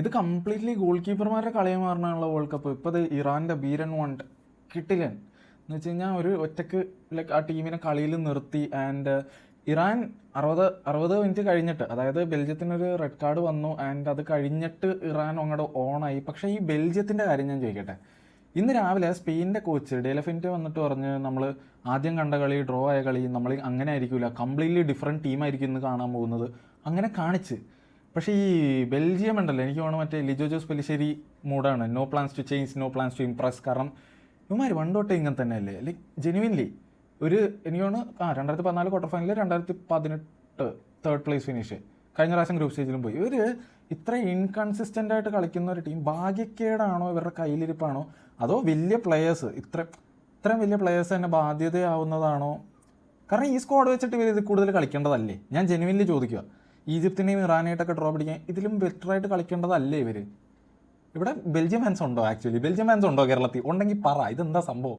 ഇത് completely goal കീപ്പർമാരുടെ കളിയെ മാറാനുള്ള വേൾഡ് കപ്പ്. ഇപ്പോൾ ഇത് ഇറാൻ്റെ ബീരൻ വണ്ട് കിട്ടില്ലൻ എന്ന് വെച്ച് കഴിഞ്ഞാൽ ഒരു ഒറ്റക്ക് ലൈക്ക് ആ ടീമിനെ കളിയിൽ നിർത്തി. ആൻഡ് ഇറാൻ 60 മിനിറ്റ് കഴിഞ്ഞിട്ട്, അതായത് ബെൽജിയത്തിനൊരു റെഡ് കാർഡ് വന്നു ആൻഡ് അത് കഴിഞ്ഞിട്ട് ഇറാൻ അങ്ങോട്ട് ഓണായി. പക്ഷേ ഈ ബെൽജിയത്തിൻ്റെ കാര്യം ഞാൻ ചോദിക്കട്ടെ. ഇന്ന് രാവിലെ സ്പെയിനിൻ്റെ കോച്ച് ഡെലഫിൻ്റെ വന്നിട്ട് പറഞ്ഞ് നമ്മൾ ആദ്യം കണ്ട കളി ഡ്രോ ആയ കളി നമ്മൾ അങ്ങനെ ആയിരിക്കില്ല, കംപ്ലീറ്റ്ലി ഡിഫറെൻറ്റ് ടീമായിരിക്കും ഇന്ന് കാണാൻ പോകുന്നത്, അങ്ങനെ കാണിച്ച്. പക്ഷേ ഈ ബെൽജിയം ഉണ്ടല്ലോ, എനിക്ക് തോന്നുന്നു മറ്റേ ലിജോ ജോസ് പെലിശ്ശേരി മൂഡാണ്. No plans to change, no plans to impress. കാരണം ഇവന്മാർ വണ്ടോട്ടെ ഇങ്ങനെ തന്നെയല്ലേ, ലൈക്ക് ജെനുവിൻലി ഒരു എനിക്ക് തോന്നുന്നു 2014 quarter final, 2018 third place finish, കഴിഞ്ഞ പ്രാവശ്യം ഗ്രൂപ്പ് സ്റ്റേജിലും പോയി. ഇവർ ഇത്ര ഇൻകൺസിസ്റ്റൻ്റ് ആയിട്ട് കളിക്കുന്ന ഒരു ടീം ഭാഗ്യക്കേടാണോ ഇവരുടെ കയ്യിലിരിപ്പാണോ അതോ വലിയ പ്ലെയേഴ്സ് ഇത്രയും വലിയ പ്ലെയേഴ്സ് തന്നെ ബാധ്യതയാവുന്നതാണോ? കാരണം ഈ സ്ക്വാഡ് വെച്ചിട്ട് ഇവർ ഇത് കൂടുതൽ കളിക്കേണ്ടതല്ലേ? ഞാൻ ജെനുവിൻലി ചോദിക്കുക. ഈജിപ്തിനെയും ഇറാനായിട്ടൊക്കെ ഡ്രോ പിടിക്കാൻ ഇതിലും ബെറ്ററായിട്ട് കളിക്കേണ്ടതല്ലേ ഇവർ? ഇവിടെ ബെൽജിയം ഫാൻസ് ഉണ്ടോ? ആക്ച്വലി ബെൽജിയം ഫാൻസ് ഉണ്ടോ കേരളത്തിൽ? ഉണ്ടെങ്കിൽ പറ, ഇതെന്താ സംഭവം?